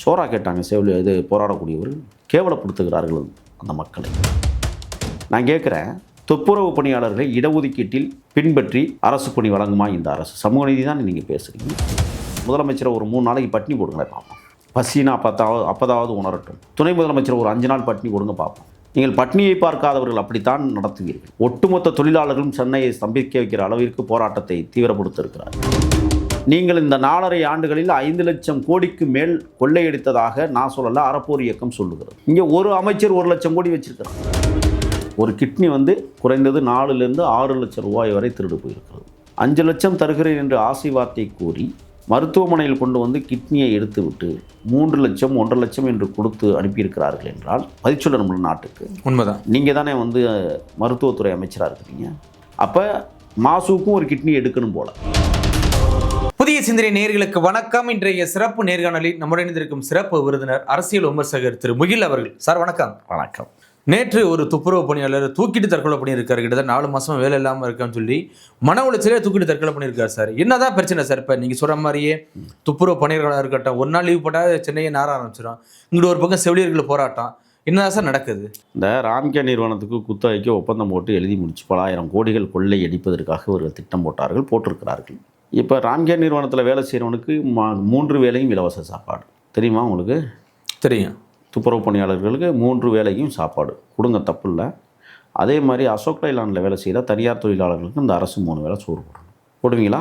சோறா கேட்டாங்க இது போராடக்கூடியவர்கள் கேவலப்படுத்துகிறார்கள் அந்த மக்களை. நான் கேட்குறேன், துப்புரவு பணியாளர்களை இடஒதுக்கீட்டில் பின்பற்றி அரசு பணி வழங்குமா இந்த அரசு? சமூக நீதி தான் நீங்கள் பேசுகிறீங்க. முதலமைச்சரை ஒரு 3 நாளைக்கு பட்டினி போடுங்களேன் பார்ப்போம். பசினா அப்போதாவது உணரட்டும். துணை முதலமைச்சர் ஒரு 5 நாள் பட்டினி கொடுங்க பார்ப்போம். நீங்கள் பட்னியை பார்க்காதவர்கள் அப்படித்தான் நடத்துவீர்கள். ஒட்டுமொத்த தொழிலாளர்களும் சென்னையை ஸ்தம்பிக்க வைக்கிற அளவிற்கு போராட்டத்தை தீவிரப்படுத்தியிருக்கிறார். நீங்கள் இந்த 4.5 ஆண்டுகளில் 5 லட்சம் கோடிக்கு மேல் கொள்ளையடித்ததாக நான் சொல்லல, அறப்போர் இயக்கம் சொல்லுகிறது. இங்கே ஒரு அமைச்சர் 1 லட்சம் கோடி வச்சிருக்கிறார். ஒரு கிட்னி குறைந்தது 4லிருந்து 6 லட்சம் ரூபாய் வரை திருடு போயிருக்கிறது. 5 லட்சம் தருகிறேன் என்று ஆசை வார்த்தை கூறி மருத்துவமனையில் கொண்டு கிட்னியை எடுத்துவிட்டு 3 லட்சம் 1.5 லட்சம் என்று கொடுத்து அனுப்பியிருக்கிறார்கள் என்றால் பதிச்சொல்ல நம்ம நாட்டுக்கு உண்மைதான். நீங்கள் தானே மருத்துவத்துறை அமைச்சராக இருக்கிறீங்க. அப்போ மாசுக்கும் ஒரு கிட்னி எடுக்கணும் போல. புதிய சிந்தனை நேயர்களுக்கு வணக்கம். இன்றைய சிறப்பு நேர்காணலில் நம்முடன் இணைந்திருக்கும் சிறப்பு விருந்தினர் அரசியல் விமர்சகர் திரு முகில் அவர்கள். சார் வணக்கம். வணக்கம். நேற்று ஒரு துப்புரவு பணியாளர் தூக்கிட்டு தற்கொலை பண்ணியிருக்காரு. கிட்டத்தட்ட 4 மாசமா வேலை இல்லாமல் இருக்கான்னு சொல்லி மன உளைச்சலே தூக்கிட்டு தற்கொலை பண்ணியிருக்காரு. சார் என்னதான் பிரச்சனை சார்? இப்போ நீங்கள் சொல்கிற மாதிரியே துப்புரவு பணியாளர்களாக இருக்கட்டும், ஒரு நாள் லீவ் போட்டால் சென்னையை நார ஆரம்பிச்சிடும். இங்கிட்ட ஒரு பக்கம் செவிலியர்கள் போராட்டம். என்னதான் சார் நடக்குது? இந்த ராம்கே நிறுவனத்துக்கு குத்தகைக்கு ஒப்பந்தம் போட்டு எழுதி முடிச்சு பல ஆயிரம் கோடிகள் கொள்ளை அடிப்பதற்காக ஒரு திட்டம் போட்டிருக்கிறார்கள். இப்போ ராம்கே நிறுவனத்தில் வேலை செய்கிறவனுக்கு 3 வேளையும் இலவச சாப்பாடு. தெரியுமா உங்களுக்கு? தெரியும். துப்புரவு பணியாளர்களுக்கு 3 வேளையும் சாப்பாடு கொடுங்க, தப்பு இல்லை. அதே மாதிரி அசோக் லைலாண்டில் வேலை செய்கிற தனியார் தொழிலாளர்களுக்கு இந்த அரசு 3 வேளை சோறு போடணும். போடுவீங்களா?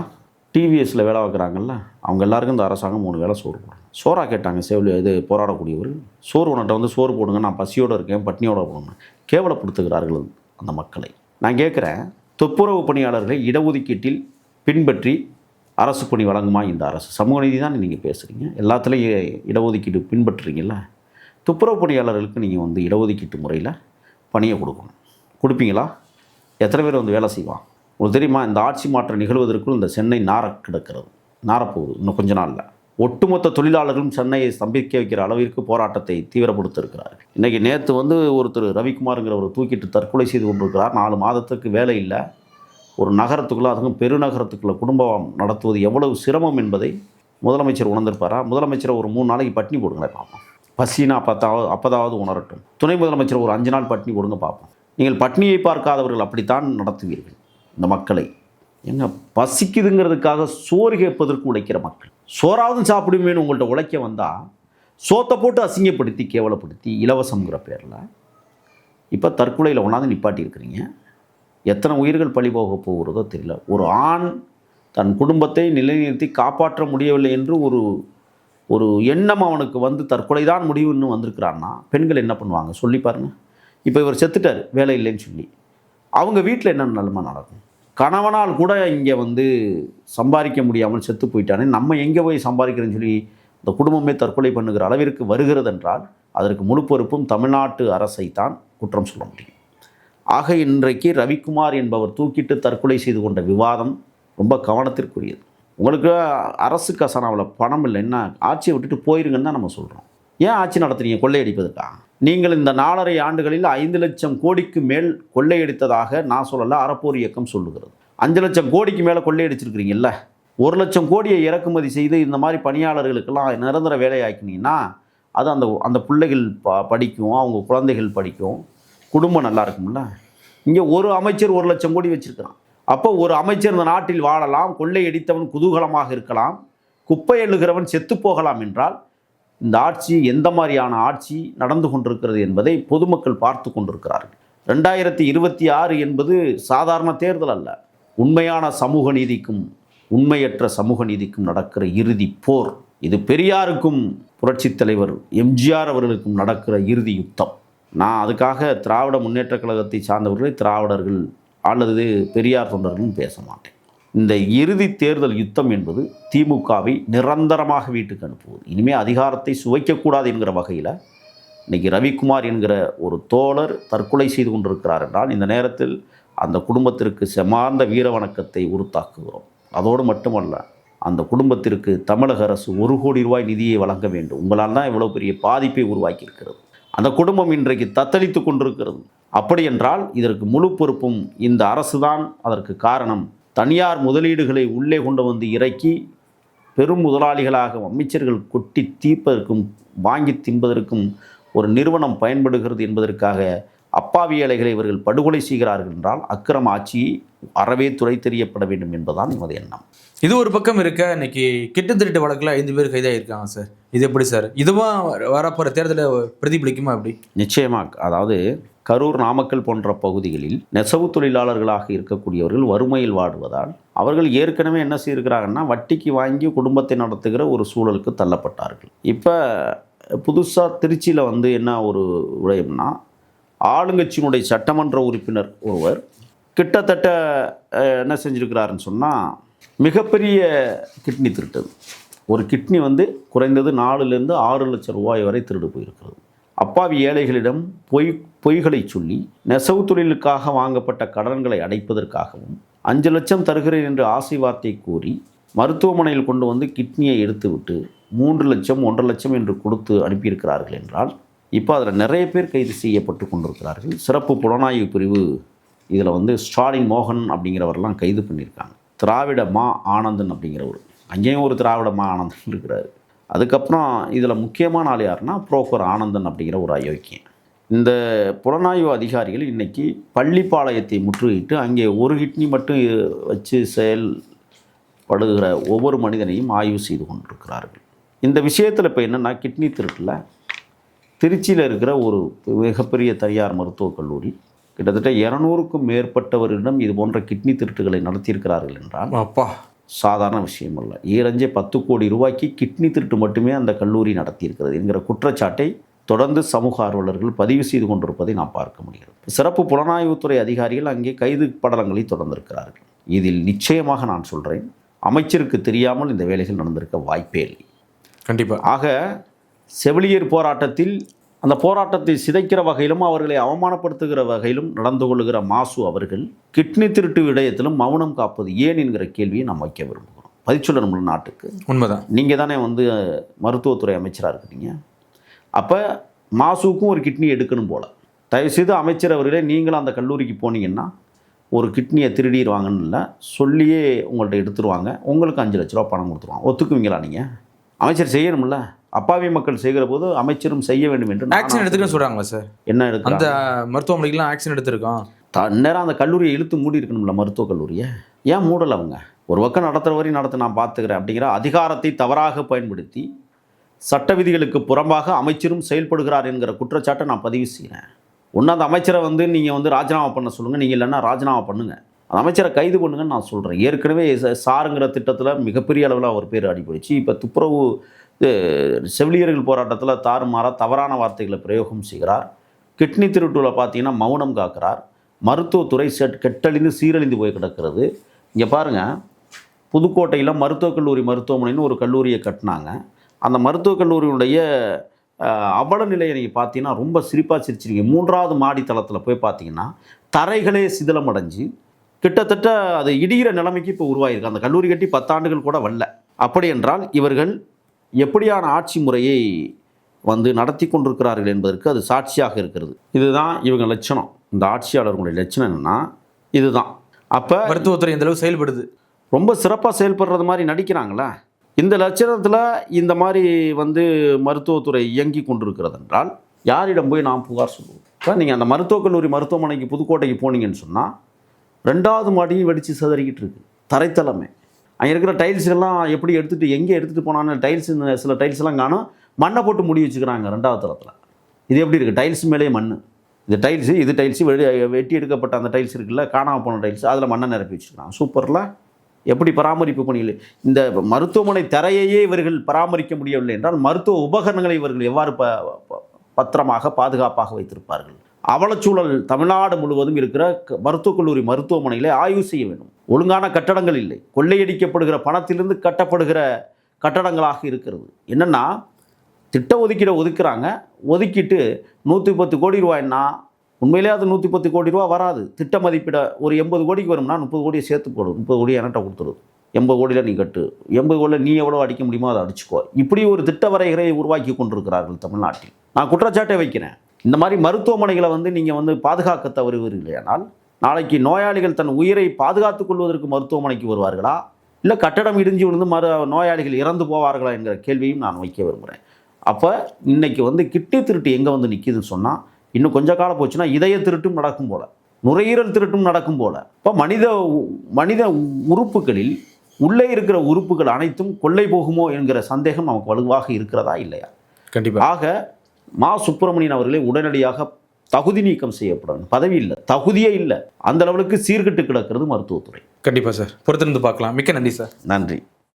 டிவிஎஸில் வேலை வைக்கிறாங்கல்ல, அவங்க எல்லாருக்கும் இந்த அரசாங்கம் 3 வேளை சோறு போடணும். சோறா கேட்டாங்க இது போராடக்கூடியவர்கள். சோறு உன்கிட்ட சோறு போடுங்க, நான் பசியோடு இருக்கேன், பட்னியோடு போடுங்க. கேவலப்படுத்துகிறார்கள் அந்த மக்களை. நான் கேட்குறேன், துப்புரவு பணியாளர்களை இடஒதுக்கீட்டில் பின்பற்றி அரசு பணி வழங்குமா இந்த அரசு? சமூக நீதி தான் நீங்கள் பேசுகிறீங்க. எல்லாத்துலேயும் இடஒதுக்கீடு பின்பற்றுறீங்கள. துப்புரவு பணியாளர்களுக்கு நீங்கள் இடஒதுக்கீட்டு முறையில் பணியை கொடுப்பீங்களா? எத்தனை பேர் வேலை செய்வான்? உங்களுக்கு தெரியுமா, இந்த ஆட்சி மாற்றம் நிகழ்வதற்குள் இந்த சென்னை நாரப்போகுது. இன்னும் கொஞ்ச நாளில் ஒட்டுமொத்த தொழிலாளர்களும் சென்னையை ஸ்தம்பிக்க வைக்கிற அளவிற்கு போராட்டத்தை தீவிரப்படுத்தியிருக்கிறார்கள். இன்றைக்கி நேற்று ஒருத்தர் ரவிக்குமாருங்கிற ஒரு தூக்கிட்டு தற்கொலை செய்து கொண்டிருக்கிறார். 4 மாதத்துக்கு வேலை இல்லை. ஒரு நகரத்துக்குள்ளே, அதுவும் பெருநகரத்துக்குள்ளே குடும்பம் நடத்துவது எவ்வளவு சிரமம் என்பதை முதலமைச்சர் உணர்ந்திருப்பாரா? முதலமைச்சரை ஒரு 3 நாளைக்கு பட்டினி போடுங்களேன் பார்ப்போம். பசினா அப்போதாவது உணரட்டும். துணை முதலமைச்சர் ஒரு 5 நாள் பட்டினி கொடுங்க பார்ப்போம். நீங்கள் பட்னியை பார்க்காதவர்கள் அப்படித்தான் நடத்துவீர்கள் இந்த மக்களை. எங்க பசிக்குதுங்கிறதுக்காக சோறு கேட்பதற்கு உழைக்கிற மக்கள். சோறாவது சாப்பிடுவேன்னு உங்கள்கிட்ட உழைக்க வந்தால் சோத்தை போட்டு அசிங்கப்படுத்தி கேவலப்படுத்தி இலவசங்கிற பேரில் இப்போ தற்கொலையில் ஒன்றாந்து நிப்பாட்டி இருக்கிறீங்க. எத்தனை உயிர்கள் பழி போக போகிறதோ தெரியல. ஒரு ஆண் தன் குடும்பத்தை நிலைநிறுத்தி காப்பாற்ற முடியவில்லை என்று ஒரு எண்ணம் அவனுக்கு தற்கொலை தான் முடிவுன்னு வந்திருக்கிறான்னா பெண்கள் என்ன பண்ணுவாங்க சொல்லி பாருங்கள். இப்போ இவர் செத்துட்டார் வேலை இல்லைன்னு சொல்லி, அவங்க வீட்டில் என்ன நிலைமை நடக்கும்? கணவனால் கூட இங்கே சம்பாதிக்க முடியாமல் செத்து போயிட்டானே, நம்ம எங்கே போய் சம்பாதிக்கிறேன்னு சொல்லி இந்த குடும்பமே தற்கொலை பண்ணுகிற அளவிற்கு வருகிறது என்றால் அதற்கு முழு பொறுப்பும் தமிழ்நாட்டு அரசை தான் குற்றம் சொல்ல முடியும். ஆக இன்றைக்கு ரவிக்குமார் என்பவர் தூக்கிட்டு தற்கொலை செய்து கொண்ட விவாதம் ரொம்ப கவனத்திற்குரியது. உங்களுக்கு அரசு கசனாவில் பணம் இல்லை, என்ன ஆட்சியை விட்டுட்டு போயிருங்கன்னு தான் நம்ம சொல்கிறோம். ஏன் ஆட்சி நடத்துறீங்க? கொள்ளையடிப்பதற்கா? நீங்கள் இந்த 4.5 ஆண்டுகளில் 5 லட்சம் கோடிக்கு மேல் கொள்ளையடித்ததாக நான் சொல்லல, அறப்போர் இயக்கம் சொல்லுகிறது. 5 லட்சம் கோடிக்கு மேலே கொள்ளையடிச்சிருக்கிறீங்கல்ல. 1 லட்சம் கோடியை இறக்குமதி செய்து இந்த மாதிரி பணியாளர்களுக்கெல்லாம் நிரந்தர வேலையாக்கினீங்கன்னா அது அந்த பிள்ளைகள் படிக்கும், அவங்க குழந்தைகள் படிக்கும், குடும்பம் நல்லா இருக்கும்ல. இங்கே ஒரு அமைச்சர் 1 லட்சம் கோடி வச்சுருக்கிறான். அப்போ ஒரு அமைச்சர் இந்த நாட்டில் வாழலாம், கொள்ளையடித்தவன் குதூகலமாக இருக்கலாம், குப்பை எள்ளுகிறவன் செத்து போகலாம் என்றால் இந்த ஆட்சி எந்த மாதிரியான ஆட்சி நடந்து கொண்டிருக்கிறது என்பதை பொதுமக்கள் பார்த்து கொண்டிருக்கிறார்கள். 2026 என்பது சாதாரண தேர்தல் அல்ல. உண்மையான சமூக நீதிக்கும் உண்மையற்ற சமூக நீதிக்கும் நடக்கிற இறுதி போர். இது பெரியாருக்கும் புரட்சித் தலைவர் எம்ஜிஆர் அவர்களுக்கும் நடக்கிற இறுதி யுத்தம். நான் அதுக்காக திராவிட முன்னேற்ற கழகத்தை சார்ந்தவர்களை திராவிடர்கள் அல்லது பெரியார் தொண்டர்களும் பேச மாட்டேன். இந்த இறுதி தேர்தல் யுத்தம் என்பது திமுகவை நிரந்தரமாக வீட்டுக்கு அனுப்புவது. இனிமேல் அதிகாரத்தை சுவைக்கக்கூடாது என்கிற வகையில் இன்றைக்கி ரவிக்குமார் என்கிற ஒரு தோழர் தற்கொலை செய்து கொண்டிருக்கிறார் என்றால் இந்த நேரத்தில் அந்த குடும்பத்திற்கு செமார்ந்த வீர வணக்கத்தை உறுத்தாக்குகிறோம். அதோடு மட்டுமல்ல, அந்த குடும்பத்திற்கு தமிழக அரசு 1 கோடி ரூபாய் நிதியை வழங்க வேண்டும். உங்களால் தான் இவ்வளோ பெரிய பாதிப்பை உருவாக்கியிருக்கிறது. அந்த குடும்பம் இன்றைக்கு தத்தளித்து கொண்டிருக்கிறது. அப்படி என்றால் இதற்கு முழு பொறுப்பும் இந்த அரசு தான். அதற்கு காரணம் தனியார் முதலீடுகளை உள்ளே கொண்டு இறக்கி பெரும் முதலாளிகளாக அமைச்சர்கள் கொட்டி தீர்ப்பதற்கும் வாங்கி தின்பதற்கும் ஒரு நிறுவனம் பயன்படுகிறது என்பதற்காக அப்பாவி ஏழைகளை இவர்கள் படுகொலை செய்கிறார்கள் என்றால் அக்கிரம ஆட்சியை அறவே துறை தெரியப்பட வேண்டும் என்பதுதான் நமது எண்ணம். இது ஒரு பக்கம் இருக்க, இன்னைக்கு கிட்டு திருட்டு வழக்கில் 5 பேர் கைதாகிருக்காங்க சார். இது எப்படி சார்? இதுவும் வரப்போகிற தேர்தலில் பிரதிபலிக்குமா? அப்படி நிச்சயமாக. அதாவது கரூர், நாமக்கல் போன்ற பகுதிகளில் நெசவு தொழிலாளர்களாக இருக்கக்கூடியவர்கள் வறுமையில் வாடுவதால் அவர்கள் ஏற்கனவே என்ன செய்திருக்கிறாங்கன்னா, வட்டிக்கு வாங்கி குடும்பத்தை நடத்துகிற ஒரு சூழலுக்கு தள்ளப்பட்டார்கள். இப்போ புதுசாக திருச்சியில் வந்து என்ன ஒரு விடயம்னா, ஆளுங்கட்சியினுடைய சட்டமன்ற உறுப்பினர் ஒருவர் கிட்டத்தட்ட என்ன செஞ்சுருக்கிறாருன்னு சொன்னால், மிகப்பெரிய கிட்னி திருட்டது. ஒரு கிட்னி வந்து குறைந்தது 4லேருந்து 6 லட்சம் ரூபாய் வரை திருடு போயிருக்கிறது. அப்பாவி ஏழைகளிடம் பொய்களை சொல்லி நெசவு தொழிலுக்காக வாங்கப்பட்ட கடன்களை அடைப்பதற்காகவும் 5 லட்சம் தருகிறேன் என்று ஆசை வார்த்தை கூறி மருத்துவமனையில் கொண்டு வந்து கிட்னியை எடுத்துவிட்டு 3 லட்சம் 1.5 லட்சம் என்று கொடுத்து அனுப்பியிருக்கிறார்கள் என்றால், இப்போ அதில் நிறைய பேர் கைது செய்யப்பட்டு கொண்டிருக்கிறார்கள். சிறப்பு புலனாய்வு பிரிவு இதில் வந்து ஸ்டாலின் மோகன் அப்படிங்கிறவரெல்லாம் கைது பண்ணியிருக்காங்க. திராவிட மா ஆனந்தன் அப்படிங்கிறவர், அங்கேயும் ஒரு திராவிட மா ஆனந்தன் இருக்கிறார். அதுக்கப்புறம் இதில் முக்கியமான ஆள் யாருன்னா புரோக்கர் ஆனந்தன் அப்படிங்கிற ஒரு அயோக்கியன். இந்த புலனாய்வு அதிகாரிகள் இன்றைக்கி பள்ளிப்பாளையத்தை முற்றுகையிட்டு அங்கே ஒரு கிட்னி மட்டும் வச்சு செயல்படுகிற ஒவ்வொரு மனிதனையும் ஆய்வு செய்து கொண்டிருக்கிறார்கள். இந்த விஷயத்தில் இப்போ என்னென்னா, கிட்னி திருட்டில் திருச்சியில் இருக்கிற ஒரு மிகப்பெரிய தனியார் மருத்துவக் கல்லூரி கிட்டத்தட்ட 200க்கும் மேற்பட்டவர்களிடம் இது போன்ற கிட்னி திருட்டுகளை நடத்தியிருக்கிறார்கள் என்றால் அப்பா சாதாரண விஷயம் அல்ல. 10 கோடி ரூபாய்க்கு கிட்னி திருட்டு மட்டுமே அந்த கல்லூரி நடத்தியிருக்கிறது என்கிற குற்றச்சாட்டை தொடர்ந்து சமூக ஆர்வலர்கள் பதிவு செய்து கொண்டிருப்பதை நாம் பார்க்க முடிகிறது. சிறப்பு புலனாய்வுத்துறை அதிகாரிகள் அங்கே கைது படலங்களை தொடர்ந்திருக்கிறார்கள். இதில் நிச்சயமாக நான் சொல்கிறேன், அமைச்சருக்கு தெரியாமல் இந்த வேலைகள் நடந்திருக்க வாய்ப்பே இல்லை. கண்டிப்பாக. ஆக செவிலியர் போராட்டத்தில் அந்த போராட்டத்தை சிதைக்கிற வகையிலும் அவர்களை அவமானப்படுத்துகிற வகையிலும் நடந்து கொள்ளுகிற மாசு அவர்கள் கிட்னி திருட்டு விடயத்திலும் மௌனம் காப்பது ஏன் என்கிற கேள்வியை நாம் வைக்க விரும்புகிறோம். பதிச்சொல்ல நம்மள நாட்டுக்கு உண்மைதான். நீங்கள் தானே வந்து மருத்துவத்துறை அமைச்சராக இருக்கிறீங்க. அப்போ மாசுக்கும் ஒரு கிட்னி எடுக்கணும் போல். தயவுசெய்து அமைச்சர் அவர்களே, நீங்களும் அந்த கல்லூரிக்கு போனீங்கன்னா ஒரு கிட்னியை திருடிடுவாங்கன்னு இல்லை, சொல்லியே உங்கள்கிட்ட எடுத்துருவாங்க, உங்களுக்கு 5 லட்ச ரூபா பணம் கொடுத்துருவாங்க. ஒத்துக்குவீங்களா? நீங்கள் அமைச்சர் செய்யணும்ல. அப்பாவி மக்கள் செய்கிற போது அமைச்சரும் செய்ய வேண்டும் என்று ஆக்ஷன் எடுத்துக்கன்னு சொல்கிறாங்களா சார்? என்ன எடுக்க? அந்த மருத்துவமனைக்கெலாம் ஆக்ஷன் எடுத்திருக்கோம். நேரம் அந்த கல்லூரியை இழுத்து மூடி இருக்கணும்ல. மருத்துவக் கல்லூரியை ஏன் மூடலை? அவங்க ஒரு பக்கம் நடத்துகிற வரையும் நடத்த நான் பார்த்துக்கிறேன் அப்படிங்கிற அதிகாரத்தை தவறாக பயன்படுத்தி சட்ட விதிகளுக்கு புறம்பாக அமைச்சரும் செயல்படுகிறார் என்கிற குற்றச்சாட்டை நான் பதிவு செய்கிறேன். ஒன்று, அந்த அமைச்சரை வந்து நீங்கள் வந்து ராஜினாமா பண்ண சொல்லுங்கள், நீங்கள் இல்லைன்னா ராஜினாமா பண்ணுங்கள், அந்த அமைச்சரை கைது பண்ணுங்கன்னு நான் சொல்கிறேன். ஏற்கனவே சாருங்கிற திட்டத்தில் மிகப்பெரிய அளவில் அவர் பேர் அடிபடிச்சு. இப்போ துப்புரவு செவிலியர்கள் போராட்டத்தில் தாறுமாறாக தவறான வார்த்தைகளை பிரயோகம் செய்கிறார். கிட்னி திருட்டுவில் பார்த்தீங்கன்னா மௌனம் காக்கிறார். மருத்துவத்துறை கெட்டழிந்து சீரழிந்து போய் கிடக்கிறது. இங்கே பாருங்கள், புதுக்கோட்டையில் மருத்துவக் கல்லூரி மருத்துவமனைன்னு ஒரு கல்லூரியை கட்டினாங்க. அந்த மருத்துவக் கல்லூரியுடைய அவல நிலையை நீங்கள் பார்த்தீங்கன்னா ரொம்ப சிரிப்பாக சிரிச்சிருக்கீங்க. 3வது மாடி தளத்தில் போய் பார்த்தீங்கன்னா தரைகளே சிதிலம் அடைஞ்சு கிட்டத்தட்ட அது இடிகிற நிலைமைக்கு இப்போ உருவாகிருக்கு. அந்த கல்லூரி கட்டி 10 ஆண்டுகள் கூட வரல. அப்படி என்றால் இவர்கள் எப்படியான ஆட்சி முறையை வந்து நடத்தி கொண்டிருக்கிறார்கள் என்பதற்கு அது சாட்சியாக இருக்கிறது. இதுதான் இவங்க லட்சணம். இந்த ஆட்சியாளர்களுடைய லட்சணம் என்னென்னா இதுதான். அப்போ மருத்துவத்துறை இந்த அளவு செயல்படுது, ரொம்ப சிறப்பாக செயல்படுறது மாதிரி நடிக்கிறாங்களா? இந்த லட்சணத்தில் இந்த மாதிரி வந்து மருத்துவத்துறை இயங்கி கொண்டிருக்கிறது என்றால் யாரிடம் போய் நாம் புகார் சொல்லுவோம்? இப்போ நீங்கள் அந்த மருத்துவக் கல்லூரி மருத்துவமனைக்கு புதுக்கோட்டைக்கு போனீங்கன்னு சொன்னால் 2வது மாடியும் வெடித்து சிதறிக்கிட்டு இருக்குது. தரைத்தளமே அங்கே இருக்கிற டைல்ஸ்கள்லாம் எப்படி எடுத்துகிட்டு எங்கே எடுத்துகிட்டு போனான்னு சில டைல்ஸ்லாம் காணும், மண்ணை போட்டு மூடி வச்சுக்கிறாங்க 2வது தளத்தில். இது எப்படி இருக்குது? டைல்ஸ் மேலே மண். இது டைல்ஸு வெட்டி எடுக்கப்பட்ட அந்த டைல்ஸ் இருக்குல்ல, காணாமல் போன டைல்ஸ், அதில் மண்ணை நிரப்பி வச்சுக்கிறாங்க. சூப்பரில் எப்படி பராமரிப்பு பணியில் இந்த மருத்துவமனை தரையையே இவர்கள் பராமரிக்க முடியவில்லை என்றால் மருத்துவ உபகரணங்களை இவர்கள் எவ்வாறு பத்திரமாக பாதுகாப்பாக வைத்திருப்பார்கள்? அவலச்சூழல் தமிழ்நாடு முழுவதும் இருக்கிற மருத்துவக் கல்லூரி மருத்துவமனைகளை ஆய்வு செய்ய வேண்டும். ஒழுங்கான கட்டடங்கள் இல்லை, கொள்ளையடிக்கப்படுகிற பணத்திலிருந்து கட்டப்படுகிற கட்டடங்களாக இருக்கிறது. என்னென்னா திட்ட ஒதுக்கீடை ஒதுக்குறாங்க, ஒதுக்கிட்டு 110 கோடி ரூபாய்னா உண்மையிலே அது 110 கோடி ரூபா வராது. திட்ட மதிப்பிட ஒரு 80 கோடிக்கு வரும்னா 30 கோடியை சேர்த்து போடும், 30 கோடியை என்கிட்ட கொடுத்துருது, 80 கோடியில் நீ கட்டு, 80 கோடியில் நீ எவ்வளோ அடிக்க முடியுமோ அதை அடிச்சுக்கோ. இப்படி ஒரு திட்ட வரைகரை உருவாக்கி கொண்டிருக்கிறார்கள் தமிழ்நாட்டில். நான் குற்றச்சாட்டை வைக்கிறேன். இந்த மாதிரி மருத்துவமனைகளை வந்து நீங்கள் வந்து பாதுகாக்க தவறுவீர்களானால் நாளைக்கு நோயாளிகள் தன் உயிரை பாதுகாத்துக் கொள்வதற்கு மருத்துவமனைக்கு வருவார்களா? இல்லை கட்டடம் இடிஞ்சு விழுந்து நோயாளிகள் இறந்து போவார்களா என்கிற கேள்வியும் நான் வைக்க விரும்புகிறேன். அப்போ இன்னைக்கு வந்து கிட்னி திருட்டு எங்கே வந்து நிற்கிதுன்னு சொன்னால், இன்னும் கொஞ்சம் காலம் போச்சுன்னா இதய திருட்டும் நடக்கும் போல, நுரையீரல் திருட்டும் நடக்கும் போல. இப்போ மனித உறுப்புகளில் உள்ளே இருக்கிற உறுப்புகள் அனைத்தும் கொள்ளை போகுமோ என்கிற சந்தேகம் நமக்கு வலுவாக இருக்கிறதா இல்லையா? கண்டிப்பாக. ஆக மா சுப்பிரமணியன் அவர்களே உடனடியாக தகுதி நீக்கம் செய்யப்படணும். பதவி இல்லை, தகுதியே இல்லை, அந்த லெவலுக்கு சீர்கெட்டு கிடக்கிறது மருத்துவத்துறை. கண்டிப்பாக சார், பொறுத்திருந்து பார்க்கலாம். மிக்க நன்றி சார். நன்றி.